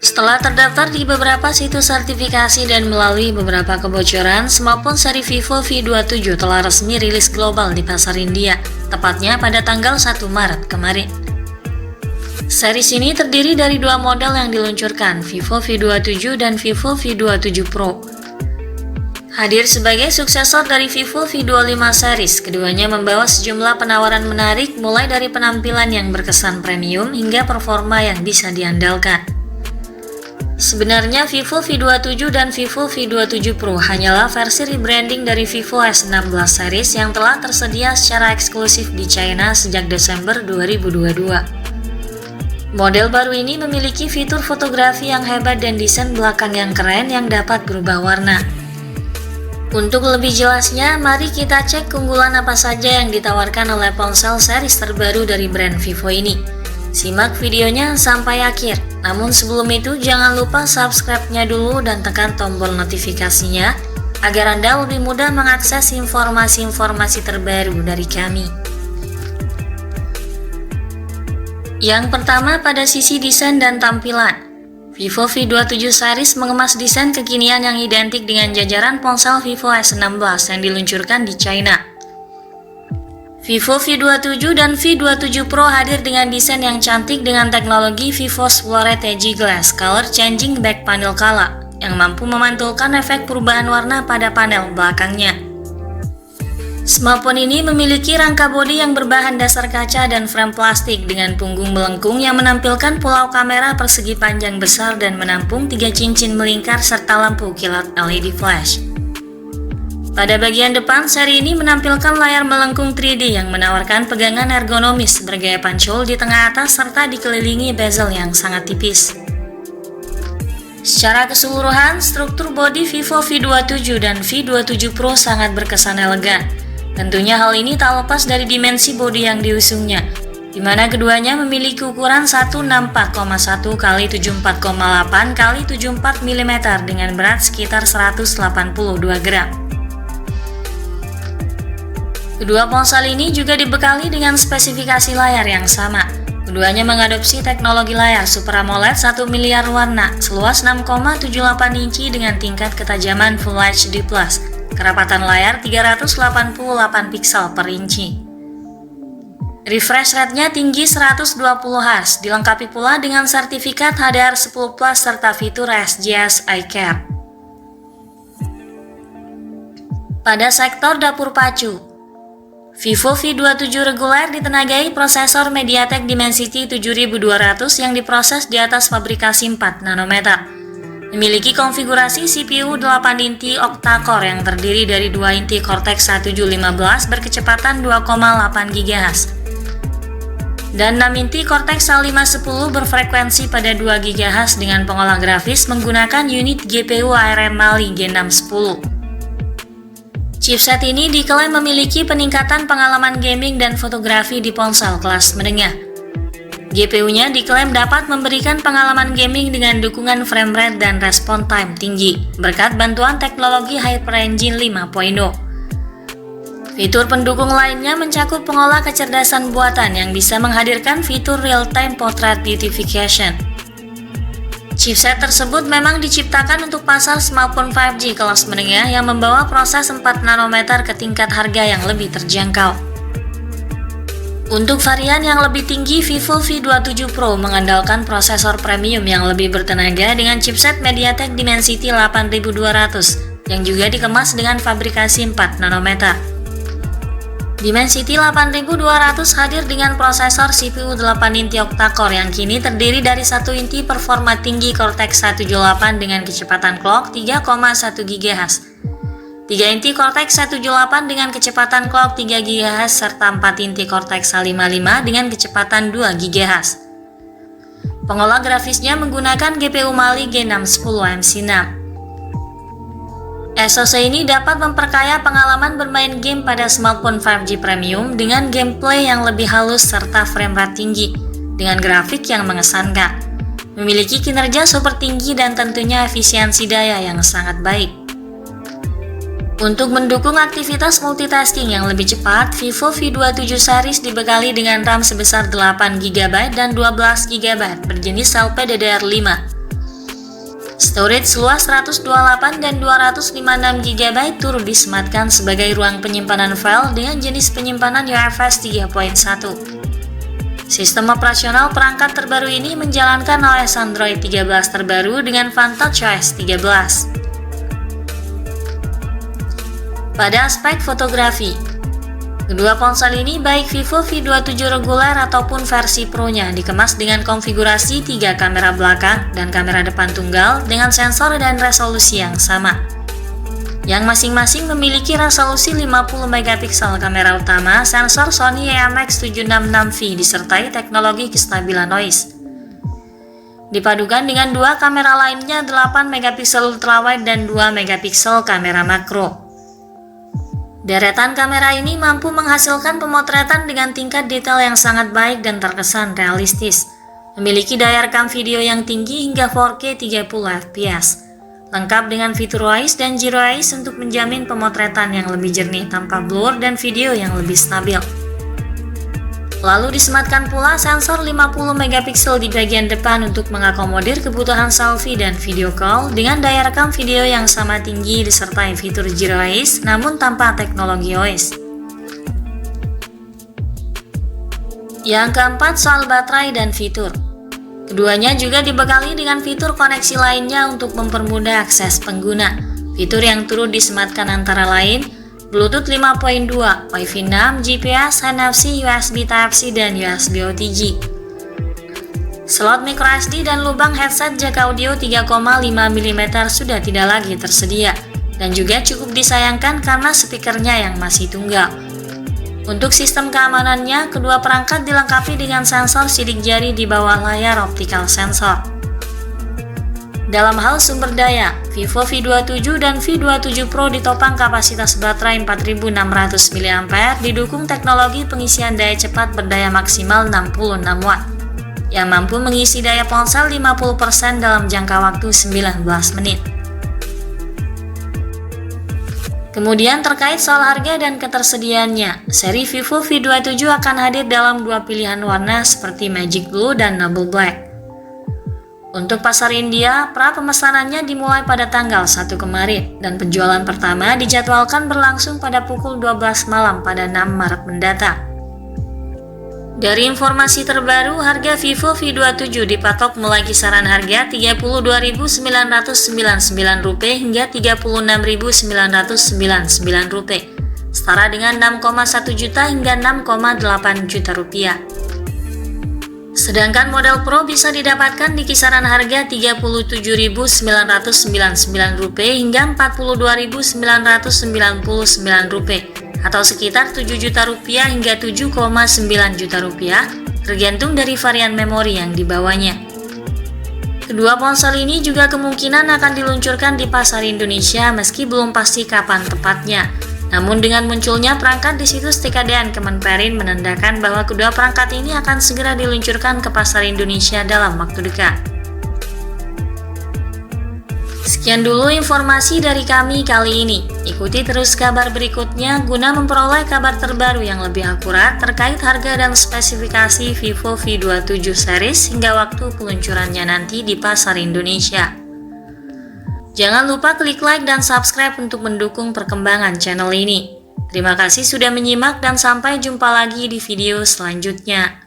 Setelah terdaftar di beberapa situs sertifikasi dan melalui beberapa kebocoran, smartphone seri Vivo V27 telah resmi rilis global di pasar India, tepatnya pada tanggal 1 Maret kemarin. Series ini terdiri dari dua model yang diluncurkan, Vivo V27 dan Vivo V27 Pro. Hadir sebagai suksesor dari Vivo V25 series, keduanya membawa sejumlah penawaran menarik mulai dari penampilan yang berkesan premium hingga performa yang bisa diandalkan. Sebenarnya Vivo V27 dan Vivo V27 Pro hanyalah versi rebranding dari Vivo S16 series yang telah tersedia secara eksklusif di China sejak Desember 2022. Model baru ini memiliki fitur fotografi yang hebat dan desain belakang yang keren yang dapat berubah warna. Untuk lebih jelasnya, mari kita cek keunggulan apa saja yang ditawarkan oleh ponsel series terbaru dari brand Vivo ini. Simak videonya sampai akhir. Namun sebelum itu jangan lupa subscribe-nya dulu dan tekan tombol notifikasinya agar Anda lebih mudah mengakses informasi-informasi terbaru dari kami. Yang pertama pada sisi desain dan tampilan. Vivo V27 series mengemas desain kekinian yang identik dengan jajaran ponsel Vivo S16 yang diluncurkan di China. Vivo V27 dan V27 Pro hadir dengan desain yang cantik dengan teknologi Vivo Explorer Edge Glass Color Changing Back Panel Color yang mampu memantulkan efek perubahan warna pada panel belakangnya. Smartphone ini memiliki rangka bodi yang berbahan dasar kaca dan frame plastik dengan punggung melengkung yang menampilkan pulau kamera persegi panjang besar dan menampung 3 cincin melingkar serta lampu kilat LED flash. Pada bagian depan, seri ini menampilkan layar melengkung 3D yang menawarkan pegangan ergonomis bergaya punch-hole di tengah atas serta dikelilingi bezel yang sangat tipis. Secara keseluruhan, struktur bodi Vivo V27 dan V27 Pro sangat berkesan elegan. Tentunya hal ini tak lepas dari dimensi bodi yang diusungnya, di mana keduanya memiliki ukuran 164,1 x 74,8 x 74 mm dengan berat sekitar 182 gram. Kedua ponsel ini juga dibekali dengan spesifikasi layar yang sama. Keduanya mengadopsi teknologi layar Super AMOLED 1 miliar warna seluas 6,78 inci dengan tingkat ketajaman Full HD+, kerapatan layar 388 piksel per inci. Refresh rate-nya tinggi 120 Hz, dilengkapi pula dengan sertifikat HDR10+ serta fitur SGS Eye Care. Pada sektor dapur pacu, Vivo V27 reguler ditenagai prosesor MediaTek Dimensity 7200 yang diproses di atas fabrikasi 4 nanometer. Memiliki konfigurasi CPU 8 inti octa-core yang terdiri dari 2 inti Cortex A715 berkecepatan 2,8 GHz dan 6 inti Cortex A510 berfrekuensi pada 2 GHz dengan pengolah grafis menggunakan unit GPU ARM Mali G610. Chipset ini diklaim memiliki peningkatan pengalaman gaming dan fotografi di ponsel kelas menengah. GPU-nya diklaim dapat memberikan pengalaman gaming dengan dukungan frame rate dan respon time tinggi, berkat bantuan teknologi HyperEngine 5.0. Fitur pendukung lainnya mencakup pengolah kecerdasan buatan yang bisa menghadirkan fitur real-time portrait beautification. Chipset tersebut memang diciptakan untuk pasar smartphone 5G kelas menengah yang membawa proses 4 nanometer ke tingkat harga yang lebih terjangkau. Untuk varian yang lebih tinggi, Vivo V27 Pro mengandalkan prosesor premium yang lebih bertenaga dengan chipset MediaTek Dimensity 8200 yang juga dikemas dengan fabrikasi 4 nanometer. Dimensity 8200 hadir dengan prosesor CPU 8 inti octa-core yang kini terdiri dari 1 inti performa tinggi Cortex A78 dengan kecepatan clock 3,1 GHz, 3 inti Cortex A78 dengan kecepatan clock 3 GHz serta 4 inti Cortex A55 dengan kecepatan 2 GHz. Pengolah grafisnya menggunakan GPU Mali G610 MC6. SoC ini dapat memperkaya pengalaman bermain game pada smartphone 5G premium dengan gameplay yang lebih halus serta frame rate tinggi dengan grafik yang mengesankan. Memiliki kinerja super tinggi dan tentunya efisiensi daya yang sangat baik. Untuk mendukung aktivitas multitasking yang lebih cepat, Vivo V27 series dibekali dengan RAM sebesar 8 GB dan 12 GB berjenis LPDDR5. Storage seluas 128 dan 256 GB turut disematkan sebagai ruang penyimpanan file dengan jenis penyimpanan UFS 3.1. Sistem operasional perangkat terbaru ini menjalankan OS Android 13 terbaru dengan Vantage OS 13. Pada aspek fotografi, kedua ponsel ini baik Vivo V27 reguler ataupun versi Pro-nya dikemas dengan konfigurasi 3 kamera belakang dan kamera depan tunggal dengan sensor dan resolusi yang sama, yang masing-masing memiliki resolusi 50 megapiksel kamera utama, sensor Sony IMX766V disertai teknologi kestabilan noise. Dipadukan dengan 2 kamera lainnya 8 megapiksel ultrawide dan 2 megapiksel kamera makro. Deretan kamera ini mampu menghasilkan pemotretan dengan tingkat detail yang sangat baik dan terkesan realistis. Memiliki daya rekam video yang tinggi hingga 4K 30 fps. Lengkap dengan fitur Voice dan Zero Eyes untuk menjamin pemotretan yang lebih jernih tanpa blur dan video yang lebih stabil. Lalu disematkan pula sensor 50 megapiksel di bagian depan untuk mengakomodir kebutuhan selfie dan video call dengan daya rekam video yang sama tinggi disertai fitur Zero Eyes namun tanpa teknologi OIS. Yang keempat, soal baterai dan fitur. Keduanya juga dibekali dengan fitur koneksi lainnya untuk mempermudah akses pengguna. Fitur yang turut disematkan antara lain Bluetooth 5.2, Wi-Fi 6, GPS, NFC, USB Type-C, dan USB OTG. Slot microSD dan lubang headset jack audio 3,5 mm sudah tidak lagi tersedia, dan juga cukup disayangkan karena speakernya yang masih tunggal. Untuk sistem keamanannya, kedua perangkat dilengkapi dengan sensor sidik jari di bawah layar optical sensor. Dalam hal sumber daya, Vivo V27 dan V27 Pro ditopang kapasitas baterai 4600 mAh didukung teknologi pengisian daya cepat berdaya maksimal 66 Watt yang mampu mengisi daya ponsel 50% dalam jangka waktu 19 menit. Kemudian terkait soal harga dan ketersediaannya, seri Vivo V27 akan hadir dalam 2 pilihan warna seperti Magic Blue dan Noble Black. Untuk pasar India, pra-pemesanannya dimulai pada tanggal 1 kemarin dan penjualan pertama dijadwalkan berlangsung pada pukul 12 malam pada 6 Maret mendatang. Dari informasi terbaru, harga Vivo V27 dipatok mulai kisaran harga Rp32.999 hingga Rp36.999, setara dengan 6,1 juta hingga 6,8 juta rupiah. Sedangkan model Pro bisa didapatkan di kisaran harga Rp37.999 hingga Rp42.999 atau sekitar 7 juta rupiah hingga 7,9 juta rupiah, tergantung dari varian memori yang dibawanya. Kedua ponsel ini juga kemungkinan akan diluncurkan di pasar Indonesia meski belum pasti kapan tepatnya. Namun dengan munculnya perangkat di situs TKDN Kemenperin menandakan bahwa kedua perangkat ini akan segera diluncurkan ke pasar Indonesia dalam waktu dekat. Sekian dulu informasi dari kami kali ini. Ikuti terus kabar berikutnya guna memperoleh kabar terbaru yang lebih akurat terkait harga dan spesifikasi Vivo V27 series hingga waktu peluncurannya nanti di pasar Indonesia. Jangan lupa klik like dan subscribe untuk mendukung perkembangan channel ini. Terima kasih sudah menyimak dan sampai jumpa lagi di video selanjutnya.